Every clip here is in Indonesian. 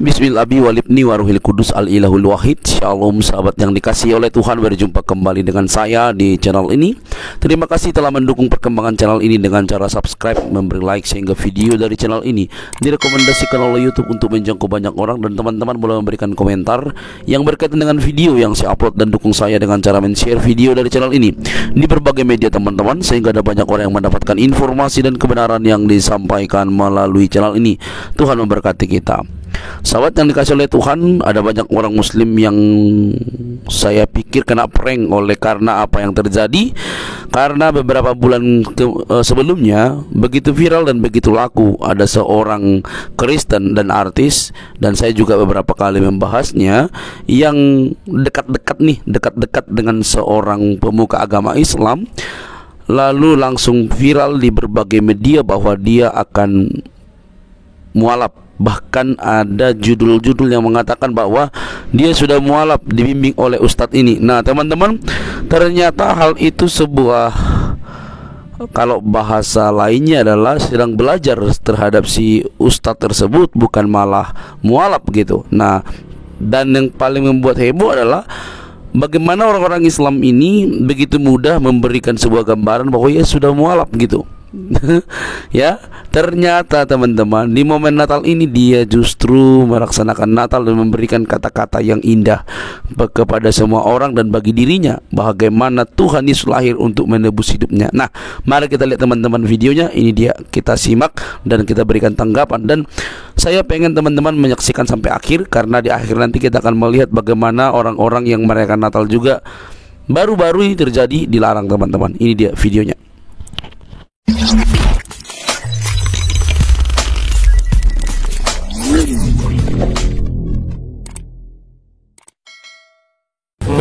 Bismillahirrahmanirrahim waruhil kudus al-ilahul wahid. Shalom sahabat yang dikasihi oleh Tuhan, berjumpa kembali dengan saya di channel ini. Terima kasih telah mendukung perkembangan channel ini dengan cara subscribe, memberi like, sehingga video dari channel ini direkomendasikan oleh YouTube untuk menjangkau banyak orang. Dan teman-teman boleh memberikan komentar yang berkaitan dengan video yang saya upload, dan dukung saya dengan cara men-share video dari channel ini di berbagai media teman-teman, sehingga ada banyak orang yang mendapatkan informasi dan kebenaran yang disampaikan melalui channel ini. Tuhan memberkati kita. Sahabat yang dikasih oleh Tuhan, ada banyak orang muslim yang saya pikir kena prank oleh karena apa yang terjadi. Karena beberapa bulan sebelumnya begitu viral dan begitu laku, ada seorang Kristen dan artis, dan saya juga beberapa kali membahasnya, yang dekat-dekat dengan seorang pemuka agama Islam, lalu langsung viral di berbagai media bahwa dia akan mualaf. Bahkan ada judul-judul yang mengatakan bahwa dia sudah mualaf dibimbing oleh ustadz ini. Nah teman-teman, ternyata hal itu sebuah, kalau bahasa lainnya adalah sedang belajar terhadap si ustadz tersebut, bukan malah mualaf gitu. Nah, dan yang paling membuat heboh adalah bagaimana orang-orang Islam ini begitu mudah memberikan sebuah gambaran bahwa ia sudah mualaf gitu. Ya, ternyata teman-teman, di momen Natal ini dia justru melaksanakan Natal dan memberikan kata-kata yang indah kepada semua orang dan bagi dirinya, bagaimana Tuhan Yesus lahir untuk menebus hidupnya. Nah, mari kita lihat teman-teman videonya. Ini dia, kita simak dan kita berikan tanggapan. Dan saya pengen teman-teman menyaksikan sampai akhir, karena di akhir nanti kita akan melihat bagaimana orang-orang yang merayakan Natal juga baru-baru ini terjadi dilarang teman-teman. Ini dia videonya.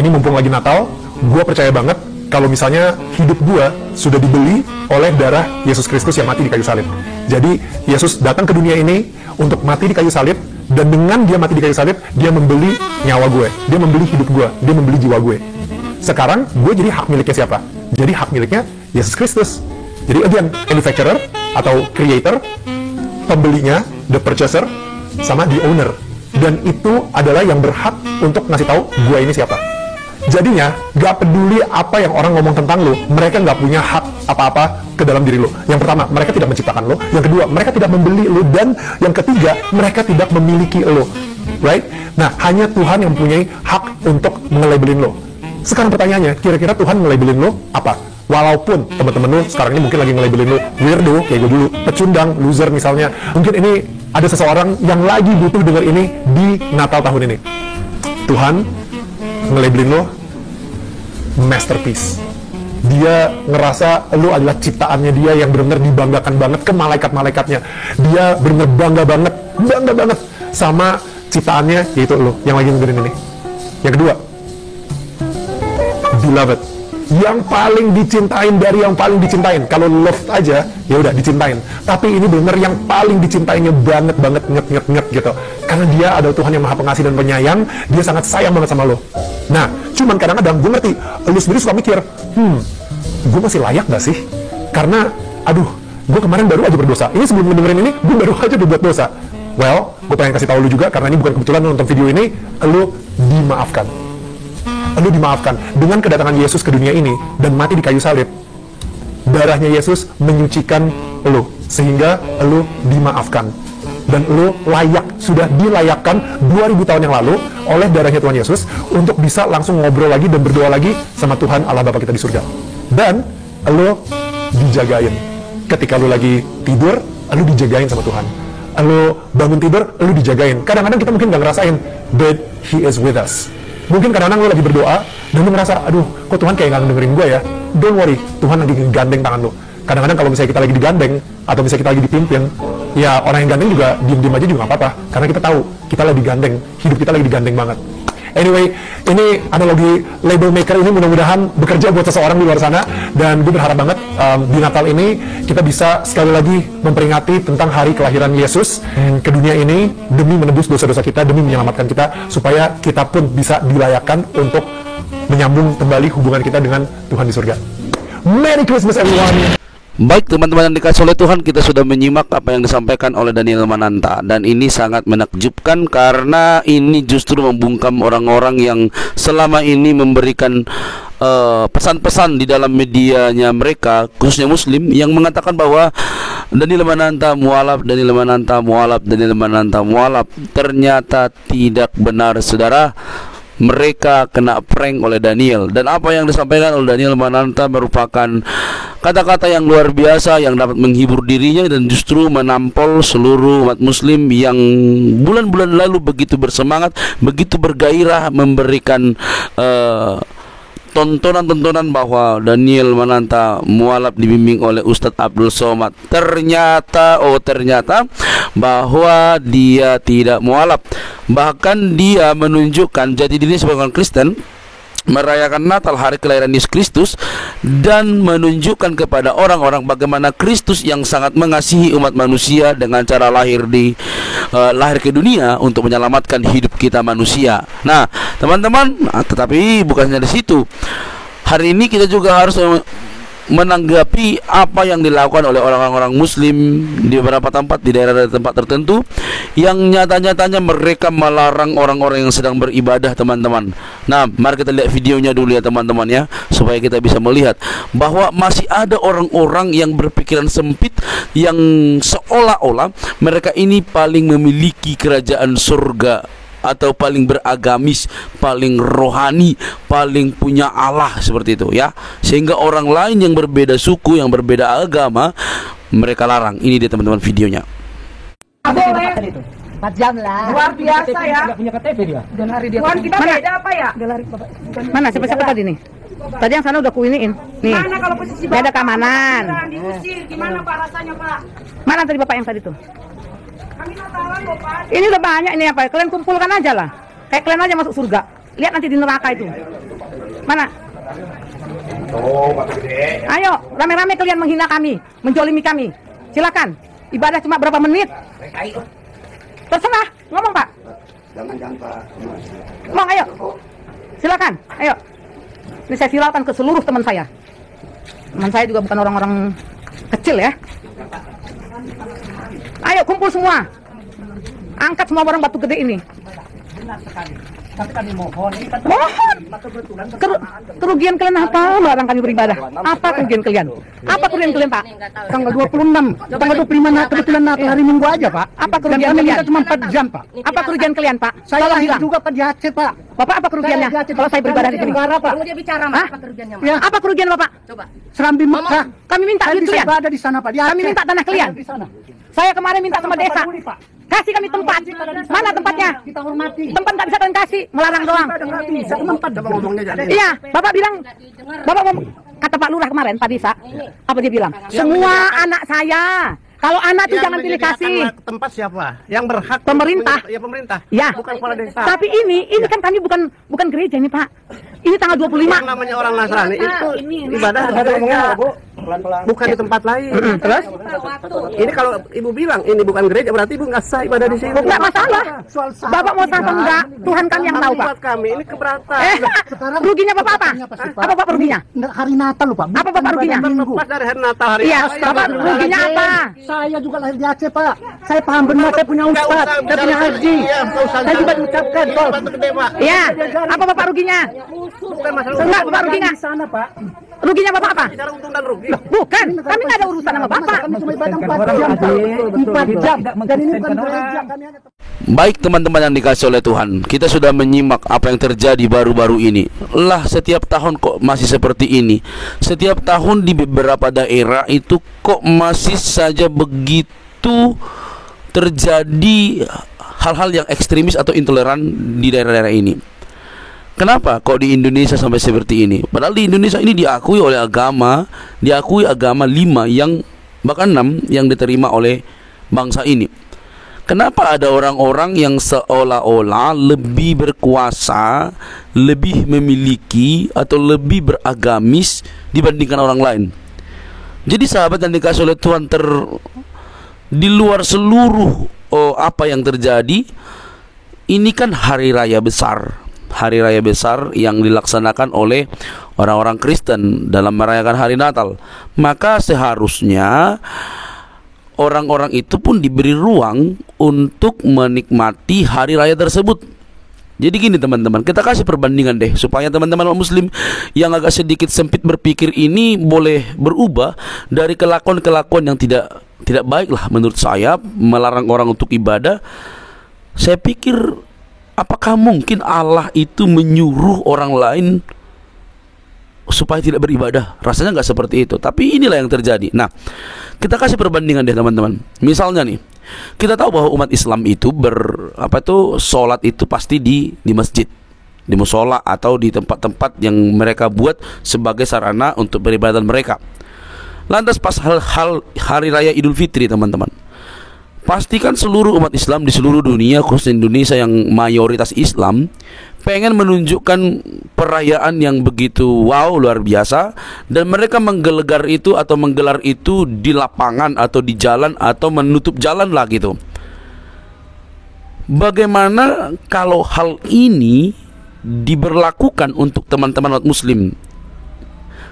Ini mumpung lagi Natal, gue percaya banget kalau misalnya hidup gue sudah dibeli oleh darah Yesus Kristus yang mati di kayu salib. Jadi Yesus datang ke dunia ini untuk mati di kayu salib, dan dengan dia mati di kayu salib, dia membeli nyawa gue, dia membeli hidup gue, dia membeli jiwa gue. Sekarang gue jadi hak miliknya siapa? Jadi hak miliknya Yesus Kristus. Jadi again, manufacturer atau creator, pembelinya, the purchaser, sama the owner. Dan itu adalah yang berhak untuk ngasih tahu gue ini siapa. Jadinya, gak peduli apa yang orang ngomong tentang lo, mereka gak punya hak apa-apa ke dalam diri lo. Yang pertama, mereka tidak menciptakan lo. Yang kedua, mereka tidak membeli lo. Dan yang ketiga, mereka tidak memiliki lo. Right? Nah, hanya Tuhan yang mempunyai hak untuk nge-labelin lo. Sekarang pertanyaannya, kira-kira Tuhan nge-labelin lo apa? Walaupun teman-teman lo sekarang ini mungkin lagi nge-labelin lo weirdo, kayak gue dulu, pecundang, loser misalnya. Mungkin ini ada seseorang yang lagi butuh dengar ini di Natal tahun ini. Tuhan nge-labelin lo masterpiece. Dia ngerasa lo adalah ciptaannya dia yang benar-benar dibanggakan banget ke malaikat-malaikatnya. Dia benar-benar bangga banget sama ciptaannya, yaitu lo yang lagi dengerin ini. Yang kedua, beloved, yang paling dicintain dari yang paling dicintain. Kalau love aja, ya udah dicintain. Tapi ini benar yang paling dicintainya banget, nget gitu. Karena dia adalah Tuhan yang maha pengasih dan penyayang. Dia sangat sayang banget sama lo. Nah, cuman kadang-kadang gue ngerti, lo sendiri suka mikir, gue masih layak gak sih? Karena, aduh, gue kemarin baru aja berdosa. Ini sebelum mendengarin ini, gue baru aja berbuat dosa. Well, gue pengen kasih tahu lo juga, karena ini bukan kebetulan lo nonton video ini, lo dimaafkan. Lo dimaafkan dengan kedatangan Yesus ke dunia ini dan mati di kayu salib. Darahnya Yesus menyucikan lo, sehingga lo dimaafkan. Dan lo layak, sudah dilayakkan 2000 tahun yang lalu oleh darahnya Tuhan Yesus untuk bisa langsung ngobrol lagi dan berdoa lagi sama Tuhan Allah Bapa kita di surga. Dan lo dijagain. Ketika lo lagi tidur, lo dijagain sama Tuhan. Lo bangun tidur, lo dijagain. Kadang-kadang kita mungkin gak ngerasain, but He is with us. Mungkin kadang-kadang lo lagi berdoa dan lo ngerasa, aduh, kok Tuhan kayak gak dengerin gue ya? Don't worry, Tuhan lagi gandeng tangan lo. Kadang-kadang kalau misalnya kita lagi digandeng, atau misalnya kita lagi dipimpin, ya orang yang gandeng juga diem-diem aja juga gak apa-apa. Karena kita tahu, kita lagi digandeng, hidup kita lagi digandeng banget. Anyway, ini analogi label maker ini mudah-mudahan bekerja buat seseorang di luar sana. Dan gue berharap banget di Natal ini kita bisa sekali lagi memperingati tentang hari kelahiran Yesus ke dunia ini, demi menebus dosa-dosa kita, demi menyelamatkan kita, supaya kita pun bisa dilayakkan untuk menyambung kembali hubungan kita dengan Tuhan di surga. Merry Christmas everyone. Baik teman-teman yang dikasih oleh Tuhan, kita sudah menyimak apa yang disampaikan oleh Daniel Mananta. Dan ini sangat menakjubkan karena ini justru membungkam orang-orang yang selama ini memberikan pesan-pesan di dalam medianya mereka, khususnya Muslim, yang mengatakan bahwa Daniel Mananta mualaf, Daniel Mananta mualaf, Daniel Mananta mualaf. Ternyata tidak benar, saudara. Mereka kena prank oleh Daniel, dan apa yang disampaikan oleh Daniel Mananta merupakan kata-kata yang luar biasa yang dapat menghibur dirinya dan justru menampol seluruh umat Muslim yang bulan-bulan lalu begitu bersemangat, begitu bergairah memberikan tontonan-tontonan bahwa Daniel Mananta mualaf dibimbing oleh Ustadz Abdul Somad. Ternyata bahwa dia tidak mualaf. Bahkan dia menunjukkan jati dirinya sebagai orang Kristen, merayakan Natal, hari kelahiran Yesus Kristus, dan menunjukkan kepada orang-orang bagaimana Kristus yang sangat mengasihi umat manusia dengan cara lahir ke dunia untuk menyelamatkan hidup kita manusia. Nah, teman-teman, tetapi bukan hanya di situ. Hari ini kita juga harus menanggapi apa yang dilakukan oleh orang-orang Muslim di beberapa tempat, di daerah tempat tertentu, yang nyata-nyatanya mereka melarang orang-orang yang sedang beribadah, teman-teman. Nah, mari kita lihat videonya dulu ya teman-teman ya, supaya kita bisa melihat bahwa masih ada orang-orang yang berpikiran sempit, yang seolah-olah mereka ini paling memiliki kerajaan surga, atau paling beragamis, paling rohani, paling punya Allah, seperti itu ya. Sehingga orang lain yang berbeda suku, yang berbeda agama, mereka larang. Ini dia teman-teman videonya. Boleh. 4 jam lah. Luar biasa ya. Nggak punya KTP dia. Tuhan kita beda apa ya? Mana siapa tadi nih? Tadi yang sana udah kuiniin. Nih. Mana kalau posisi Beda Bapak? keamanan. Diusir, gimana Pak rasanya Pak? Mana tadi Bapak yang tadi tuh? Kami Natalan loh Pak. Ini udah banyak ini apa? Kalian kumpulkan aja lah. Kayak kalian aja masuk surga. Lihat nanti di neraka itu. Mana? Ayo, rame-rame kalian menghina kami, menjolimi kami. Silakan. Ibadah cuma berapa menit? Terserah. Ngomong Pak. Jangan Pak. Ngomong ayo. Silakan. Ayo. Ini saya viralkan ke seluruh teman saya. Teman saya juga bukan orang-orang kecil ya. Ayo kumpul semua. Angkat semua barang batu gede ini. Tapi kami mohon, ini kan Mohon. Kerugian kalian apa? Melarang kami beribadah. Apa kerugian kalian? Apa kerugian kalian, Pak? tanggal 26, tanggal 25 kebetulan Natal hari Minggu aja, Pak. Apa kerugian Dan kami kalian? minta cuma 4 jam, Pak. Apa kerugian kalian, Pak? Saya Tolong lahir bilang. juga Pak di Aceh, Pak. Bapak apa kerugiannya? Saya di Aceh, Kalau saya beribadah di sini. negara, Pak. Tunggu dia bicara Mas, Hah? apa kerugiannya Mas? Ya, Apa kerugian Bapak? Coba. Serambi Mekah. Kami minta Saya duit bisa kalian. ibadah di sana, Pak. Di Aceh. Kami minta tanah kalian. Di sana. Saya kemarin minta sama desa. peduli, Pak. Kasih kami tempat. Mana tempatnya? Kita hormati. Tempat nggak bisa kalian kasih, melarang doang. Nggak bisa, tempat. Coba ngomongnya jadi. Iya, Bapak bilang, Bapak ngomong, kata Pak Lurah kemarin, Pak Desa, apa dia bilang? Semua anak saya. Kalau anak itu jangan pilih kasih. Tempat siapa? Yang berhak Pemerintah. Ya pemerintah. Ya. Bukan kepala desa. Tapi ini kan kami bukan gereja ini, Pak. Ini tanggal 25. Yang namanya orang Nasrani itu ibadah di gereja. Bukan di tempat lain. Terus? Ini kalau ibu bilang ini bukan gereja, berarti ibu nggak sah ibadah di sini. Enggak masalah. Bapak mau sah atau enggak? Tuhan kami yang tahu, Pak. Buat kami ini keberatan. Ruginya Bapak apa? Apa Bapak ruginya? Hari Natal lupa. Apa Bapak ruginya? Pas dari hari Natal hari Iya, Natal. Bapak ruginya apa? Saya juga lahir di Aceh, Pak. Saya paham benar, saya punya ustaz, saya punya haji. Saya juga diucapkan, Pak. Iya. Apa Bapak ruginya? Bukan masalah Enggak, Bapak ruginya. di sana, Pak. Ruginya Bapak apa? Bicara untung dan rugi. Bukan, kami nggak ada urusan sama Bapak. Kami cuma ibadah 4 jam, Pak. 4 jam. Dan ini bukan gereja. Kami hanya Baik teman-teman yang dikasih oleh Tuhan, kita sudah menyimak apa yang terjadi baru-baru ini. Lah, setiap tahun kok masih seperti ini. Setiap tahun di beberapa daerah itu kok masih saja begitu terjadi hal-hal yang ekstremis atau intoleran di daerah-daerah ini. Kenapa kok di Indonesia sampai seperti ini? Padahal di Indonesia ini diakui oleh agama, diakui agama 5 yang bahkan 6 yang diterima oleh bangsa ini. Kenapa ada orang-orang yang seolah-olah lebih berkuasa, lebih memiliki atau lebih beragamis dibandingkan orang lain? Jadi sahabat yang dikasih oleh Tuhan, di luar seluruh apa yang terjadi, ini kan hari raya besar, hari raya besar yang dilaksanakan oleh orang-orang Kristen dalam merayakan hari Natal. Maka seharusnya orang-orang itu pun diberi ruang untuk menikmati hari raya tersebut. Jadi gini teman-teman, kita kasih perbandingan deh supaya teman-teman muslim yang agak sedikit sempit berpikir ini boleh berubah dari kelakuan-kelakuan yang tidak baik lah menurut saya, melarang orang untuk ibadah. Saya pikir, apakah mungkin Allah itu menyuruh orang lain supaya tidak beribadah? Rasanya nggak seperti itu. Tapi inilah yang terjadi. Nah, kita kasih perbandingan deh teman-teman. Misalnya nih, kita tahu bahwa umat Islam itu sholat itu pasti di masjid, di musola atau di tempat-tempat yang mereka buat sebagai sarana untuk beribadah mereka. Lantas pas hal hari raya Idul Fitri teman-teman, pastikan seluruh umat Islam di seluruh dunia, khusus Indonesia yang mayoritas Islam, pengen menunjukkan perayaan yang begitu wow, luar biasa, dan mereka menggelar itu di lapangan atau di jalan atau menutup jalan lah gitu. Bagaimana kalau hal ini diberlakukan untuk teman-teman umat muslim?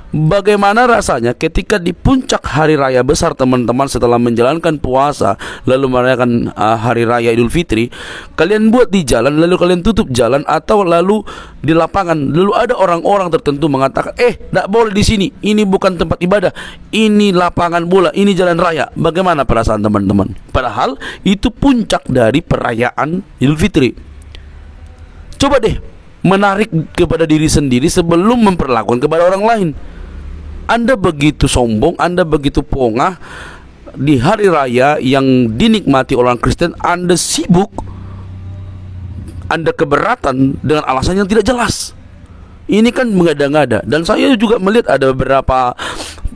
Bagaimana rasanya ketika di puncak hari raya besar teman-teman, setelah menjalankan puasa lalu merayakan hari raya Idul Fitri, kalian buat di jalan lalu kalian tutup jalan atau lalu di lapangan, lalu ada orang-orang tertentu mengatakan tidak boleh di sini, ini bukan tempat ibadah, ini lapangan bola, ini jalan raya. Bagaimana perasaan teman-teman? Padahal itu puncak dari perayaan Idul Fitri. Coba deh menarik kepada diri sendiri sebelum memperlakukan kepada orang lain. Anda begitu sombong, Anda begitu pongah di hari raya yang dinikmati orang Kristen, Anda sibuk, Anda keberatan dengan alasan yang tidak jelas. Ini kan mengada-ngada. Dan saya juga melihat ada beberapa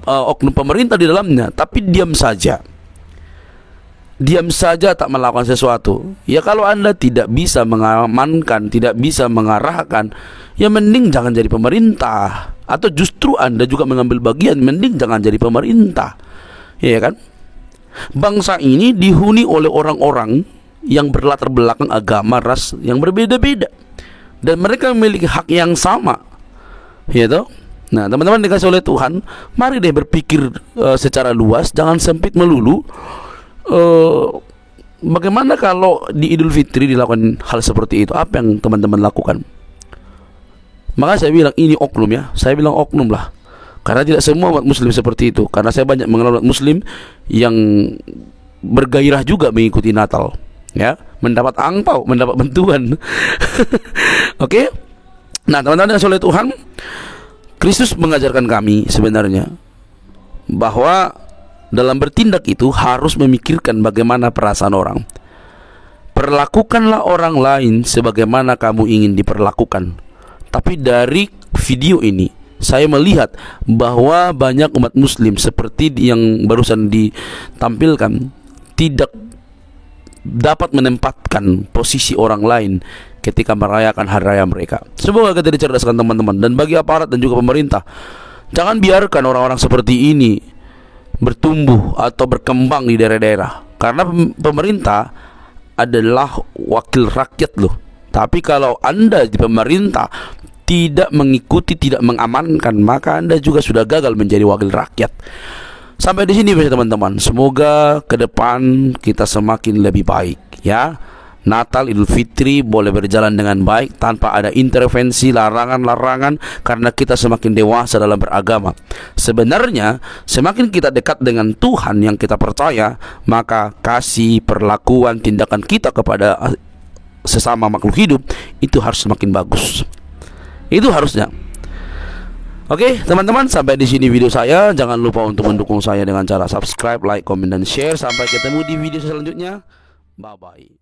oknum pemerintah di dalamnya, tapi diam saja tak melakukan sesuatu. Ya kalau Anda tidak bisa mengamankan, tidak bisa mengarahkan, ya mending jangan jadi pemerintah. Atau justru Anda juga mengambil bagian, mending jangan jadi pemerintah. Ya kan? Bangsa ini dihuni oleh orang-orang yang berlatar belakang agama, ras yang berbeda-beda, dan mereka memiliki hak yang sama. Ya toh? Nah, teman-teman dikasih oleh Tuhan, mari deh berpikir secara luas, jangan sempit melulu. Bagaimana kalau di Idul Fitri dilakukan hal seperti itu? Apa yang teman-teman lakukan? Maka saya bilang ini oknum ya. Saya bilang oknum lah, karena tidak semua umat muslim seperti itu. Karena saya banyak mengenal umat muslim yang bergairah juga mengikuti Natal, ya, mendapat angpau, mendapat bantuan. Oke? Nah teman-teman yang soleh Tuhan, Kristus mengajarkan kami sebenarnya bahwa dalam bertindak itu harus memikirkan bagaimana perasaan orang. Perlakukanlah orang lain sebagaimana kamu ingin diperlakukan. Tapi dari video ini saya melihat bahwa banyak umat muslim seperti yang barusan ditampilkan tidak dapat menempatkan posisi orang lain ketika merayakan hari raya mereka. Semoga kita dicerdaskan teman-teman. Dan bagi aparat dan juga pemerintah, jangan biarkan orang-orang seperti ini bertumbuh atau berkembang di daerah-daerah. Karena pemerintah adalah wakil rakyat loh. Tapi kalau Anda di pemerintah tidak mengikuti, tidak mengamankan, maka Anda juga sudah gagal menjadi wakil rakyat. Sampai di sini teman-teman. Semoga ke depan kita semakin lebih baik, ya. Natal, Idul Fitri boleh berjalan dengan baik tanpa ada intervensi, larangan-larangan, karena kita semakin dewasa dalam beragama. Sebenarnya semakin kita dekat dengan Tuhan yang kita percaya, maka kasih, perlakuan, tindakan kita kepada sesama makhluk hidup itu harus semakin bagus. Itu harusnya. Oke, teman-teman, sampai di sini video saya. Jangan lupa untuk mendukung saya dengan cara subscribe, like, komen, dan share. Sampai ketemu di video selanjutnya. Bye bye.